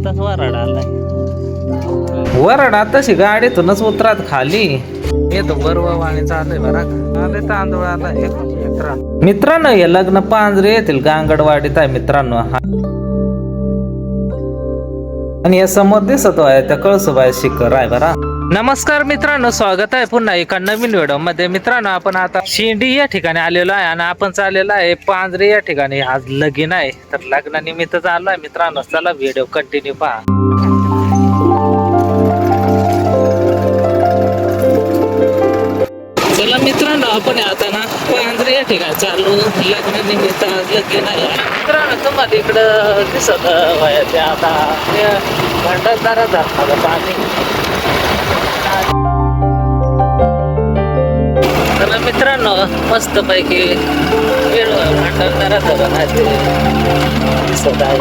आताच वराड आलाय. वराड आताशी गाडीतूनच उतरात खाली येतो बरवाणी चाललंय बरा का. आले तांदूळ आलाय मित्रांनो हे लग्न पांजरे येथील गांगडवाडीत आहे मित्रांनो. आणि या समोर दिसत आहे त्या कळसुबाई शिखर आहे बरा. नमस्कार मित्रांनो, स्वागत आहे पुन्हा एका नवीन व्हिडिओ मध्ये. मित्रांनो आपण आता शिंडी या ठिकाणी आलेलो आहे आणि आपण चाललेलो आहे पांजरे या ठिकाणी. आज लगीन आहे तर लग्नानिमित्त चाललो आहे मित्रांनो. चला व्हिडिओ कंटिन्यू पहा. चला मित्रांनो आपण आता ना पांजरे या ठिकाणी चालू लग्नानिमित्त आज लगीन आहे मित्रांनो. तुम्हाला इकडं दिसत ते आता भंडारदारा धरणाचं पाणी. तर मित्रांनो मस्त पैकी भंडारदारा धरण आहे ते दिसत आहे.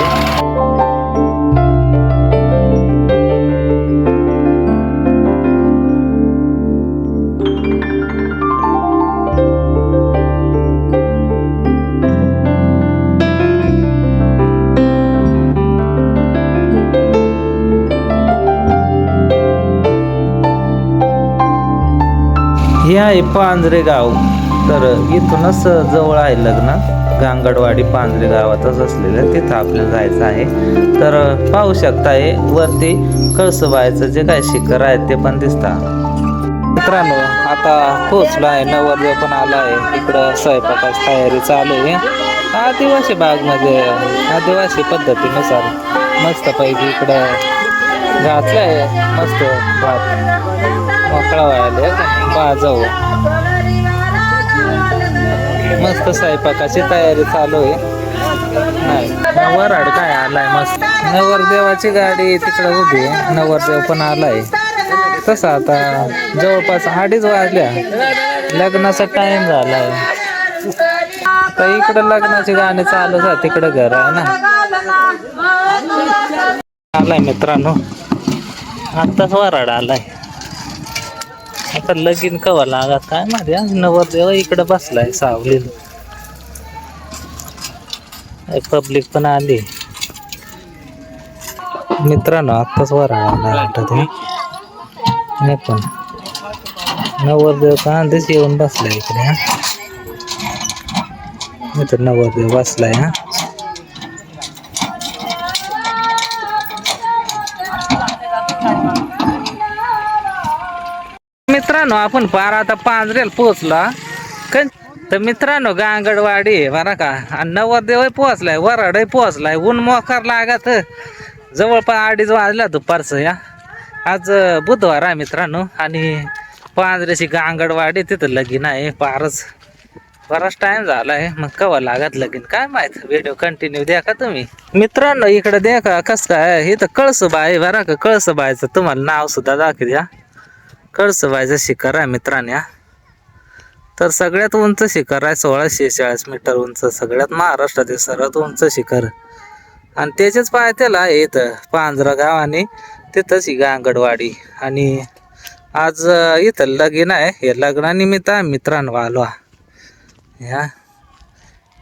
हे आहे पांजरे गाव. तर इथूनच जवळ आहे लग्न. गांगडवाडी पांजरे गावातच असलेलं तिथं आपल्याला जायचं आहे. तर पाहू शकता हे वरती कळसुबाईचं जे काय शिखर आहे ते पण दिसतं. मित्रांनो आता पोहोचलो आहे. नवरदेव पण आला आहे. इकडं स्वयंपाकाची तयारी चालू आहे. आदिवासी भागमध्ये आदिवासी पद्धतीनुसार मस्त पैकी इकडं घातलं आहे. मस्त भात मोकळा व्हायला बाजाऊ मस्त स्वयंपाकाची तयारी चालू आहे. नाही वराड काय आलाय मस्त. नवरदेवाची गाडी तिकडे उभी आहे. नवरदेव पण आलाय. तसं आता जवळपास 2:30 वाजल्या. लग्नाचा टाइम झालाय. तर इकडे लग्नाची गाणी चालूच आहे. तिकडे घर आहे ना. आलाय मित्रांनो आताच वराड आलाय. आता लगीन कवा लागत काय माझ्या. नवरदेव इकडे बसलाय सावलील. पब्लिक पण आली मित्रांनो. आताच वराड आलाय वाटत हे पण. नवरदेव का आधीच येऊन बसलाय इकडे. हा मित्र नवरदेव बसलाय. हा मित्रांनो आपण पार आता पांजरेला पोहोचला. तर मित्रांनो गांगडवाडी बरं का. आणि नवरदेव पोहोचलाय. वराडही पोहोचलाय. ऊन मोकार लागत. जवळपास 2:30 वाजला दुपारचं. या आज बुधवार आहे मित्रांनो. आणि पांजरेची गांगडवाडी तिथं लगीन आहे. पारच बराच टाइम झालाय. मग कवा लागत लगीन काय माहित. व्हिडिओ कंटिन्यू द्या का तुम्ही. मित्रांनो इकडे देखा कस काय इथं कळसुबाई बरं का. कळसुबाईचं तुम्हाला नाव सुद्धा दाखवूया. कळसुबाईचं शिखर आहे मित्रांनो. तर सगळ्यात उंच शिखर आहे. 1646 मीटर उंच. सगळ्यात महाराष्ट्रातील सर्वात उंच शिखर. आणि त्याच्याच पायथ्याला आहे इथं पांजरा गाव आणि तिथंच ही गांगडवाडी. आणि आज इथं लगीन आहे. हे लग्नानिमित्त मित्रांनो आलो. ह्या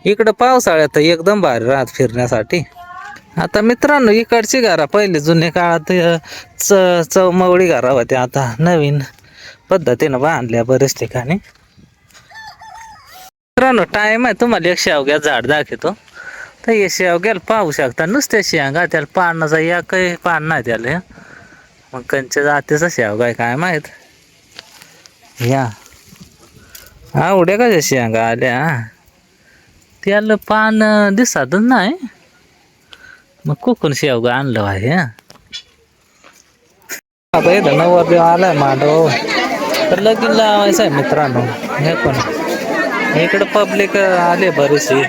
इकडं पावसाळ्यात एकदम भारी राहत फिरण्यासाठी. आता मित्रांनो इकडची घरा पहिले जुन्या काळात चौमवडी घरा होत्या. आता नवीन पद्धतीनं बांधल्या बरेच ठिकाणी. मित्रांनो टाइम आहे तुम्हाला एक शेवग्या झाड दाखवतो. तर हे शेवग्याला पाहू शकता नुसत्या शेंगा. त्याला पानाचा या काही पान नाही त्याला. मग कंच्या जातीचा शेवगा आहे काय माहित. या आवड्या कशा शेंगा आल्या. त्याला पान दिसतच नाही. मग कोकण शेवगा आणलं आहे. आता इथं नवरदेव आलाय मांडव. तर लगीन लावायचं आहे मित्रांनो. हे पण इकडं पब्लिक आले बरेचसे.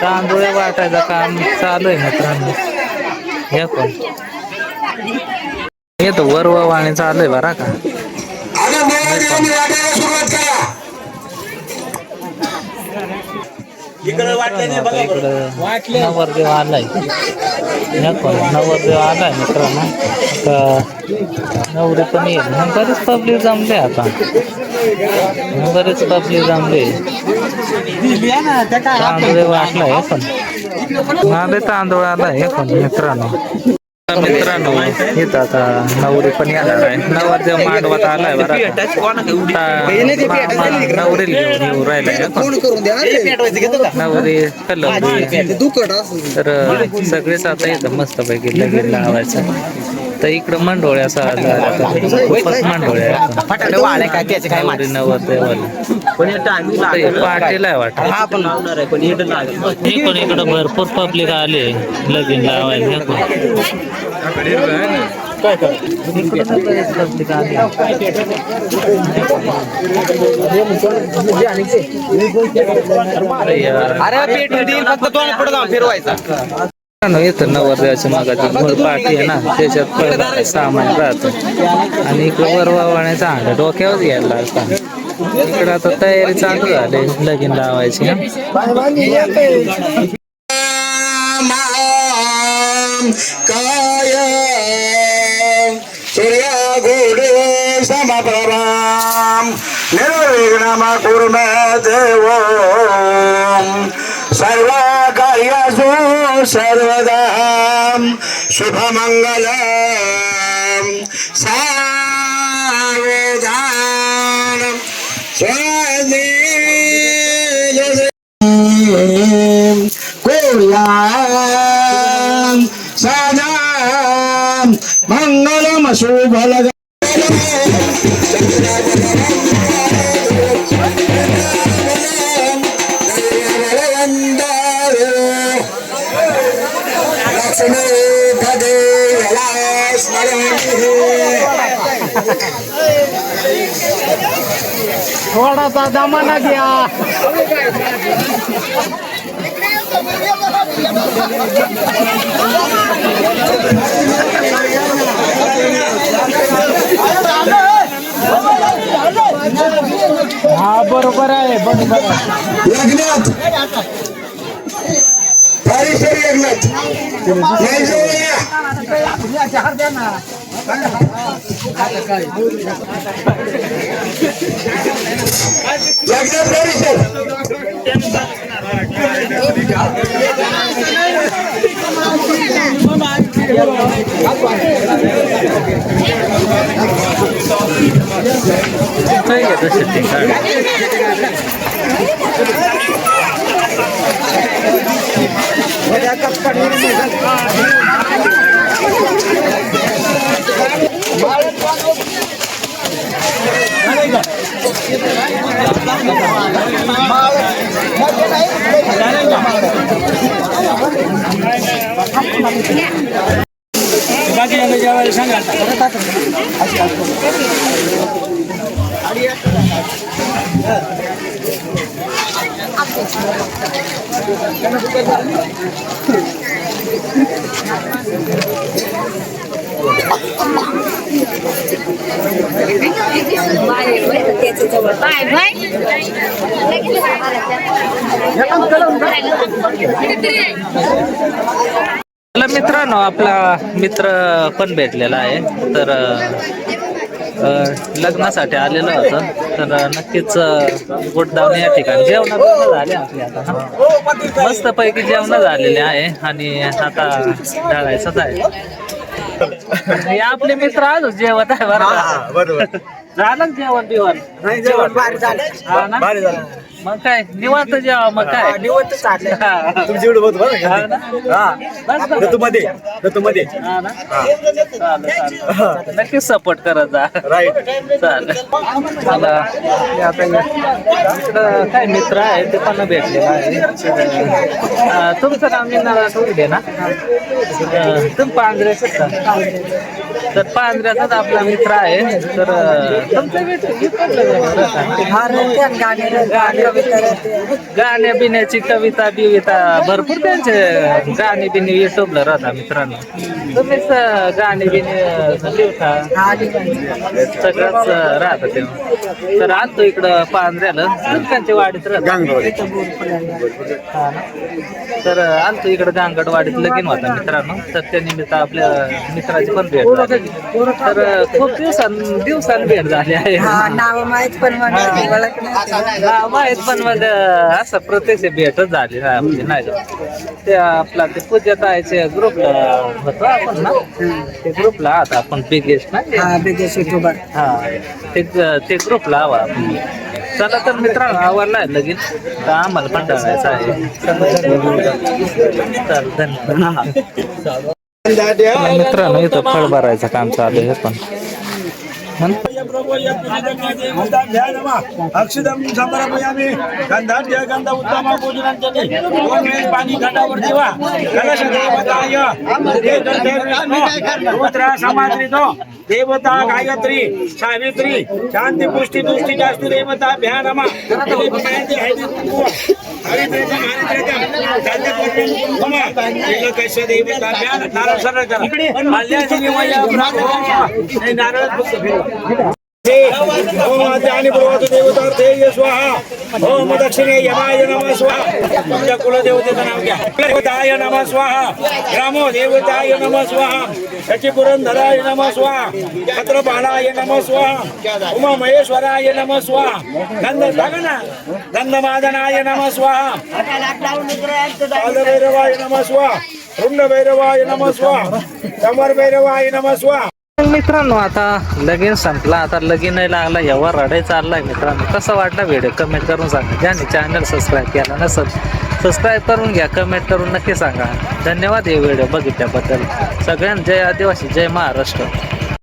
तांदूळ वाटायचं काम चालू आहे मित्रांनो. हे पण येतो वरवाणी चालू आहे बरा का. नवरदेव आलाय. नवरदेव आलाय मित्रांनो. नवरी पण येईल. बरेच पब्लिक जमले आता. बरेच पब्लिक जमले. तांदूळ वाटलाय पण. तांदूळ आलाय पण मित्रांनो. मित्रांनो इथं आता नवरी पण येणार आहे. नवरदेव मांडवात आलाय बरं नवरी घेऊन येऊ राहिलाय नवरी कलवली तर सगळेच आता इथं मस्तपैकी लगीन लावायचं. तर इकडं मंडोळ्या खूपच मंडोळ्या नवरदेवाला पाटीला वाटत इकडं भरपूर पब्लिक आले लगीन लावायला. येतं नवरदेवाच्या मागाची भर पाठी आहे ना त्याच्यात सामान राहतं आणि इकडं वरवाण्याचा अंडा डोक्यावर घ्यायला लागतं. इकडं आता तयारी चालू झाली लगीन लावायची. काय सूर्या गोडे समप्रभाम निर्विघ्नम कुर्मे देव सर्व कार्यासु सर्वदा शुभमंगल सावधान कोया सदा मंगलम शुभल थोड़ा सा दमन गया हा बरोबर आहे लग्नात पारिसरी लग्नात नाही जोडल्या लग्नात पारिसर मित्रांनो आपला मित्र पण भेटलेला आहे तर लग्नासाठी आलेलं होतं तर नक्कीच गोडदावण या ठिकाणी जेवण झाले आपले आता मस्त पैकी जेवण झालेले आहे आणि आता ढळायचंच आहे. हे आपले मित्र आजच जेवत आहे बरोबर झालं जेवण बिवण नाही जेवण भारी झालं. हा ना भारी झालं. मग काय निवांत जेवा मग काय निवत चालले हा. तुमची एवढं होत बरं हा का? ना? हा बस बस. ऋतूमध्ये ऋतूमध्ये हा ना? चालेल, चालेल. नक्कीच सपोर्ट करत जा राईट. चालेल मला हे आता इकडं काय मित्र आहे ते पण भेटलेलं आहे तर, तुमचं नाव निघणार थोडी ना तुम्ही पांढऱ्याच तर पांढऱ्याचाच आपला मित्र आहे तर तुमचं गाण्या बिण्याची कविता बिविता भरपूर त्यांचे गाणे बिणे युट्यूबला राहता मित्रांनो तुम्हीच गाणे बिणे लिहता सगळंच राहतं तेव्हा तर आणतो इकडं पांढऱ्याला त्यांच्या वाडीत राहत तर आणतो इकडं गांगडवाडीत लगीन होता मित्रांनो तर त्या निमित्त आपल्या मित्राची पण भेट झाली तर खूप दिवसांनी भेट झाली आहे नाव माहित पण नाव माहित पण मग असं प्रत्यक्ष भेटच झाली ना आपली नाही का ते आपला ते पूजा ताईचे ग्रुपला होतो आपण ना ते ग्रुपला आता आपण बिगेस्ट ना हा बिगेस्ट युट्यूबर हा ते ग्रुपला हवा आपण. चला तर मित्रांनो आवडलाय लगीन तर आम्हाला पण करायचं आहे चल धन्यवाद. मित्रांनो इथं फळ भरायचं काम चालू आहे पण अक्षदम समर्पयामि गंधाढ्य गंध उत्तम पूजनांचने ओम वेद पाणी घटावर ठेवा कलश देवताय रुद्र समाश्रितो देवता गायत्री सावित्री शांती पुष्टी तुष्टी जास्ती देवता भ्या नमा कैसे देवता भ्या नारळ सरळ करा नारळ ओम आद्यानि पूर्वत देवतार्थे स्वाहा ओम दक्षिणे यमाय नमः स्वाहा तुमच्या कुलदेवतेचं नाव घ्या देवताय नमः स्वाहा ग्रामो देवताय नमः स्वाहा शची पुरंदराय नमः स्वाहा छत्रपालाय नमः स्वाहा उमा महेश्वराय नमः स्वाहा गंध टाका ना गंधमादनाय नमः स्वाहा कालभैरवाय नमः स्वाहा रुंड भैरवाय नमः स्वाहा कमर भैरवाय नमः स्वाहा. मित्रांनो आता लगीन संपला आता लगीन लागला यावर रडाई चाललाय मित्रांनो कसा वाटला व्हिडिओ कमेंट करून सांगा ज्यांनी चॅनल सबस्क्राईब केला नसेल सबस्क्राईब करून घ्या कमेंट करून नक्की सांगा धन्यवाद हे व्हिडिओ बघितल्याबद्दल सगळ्यांना जय आदिवासी जय महाराष्ट्र.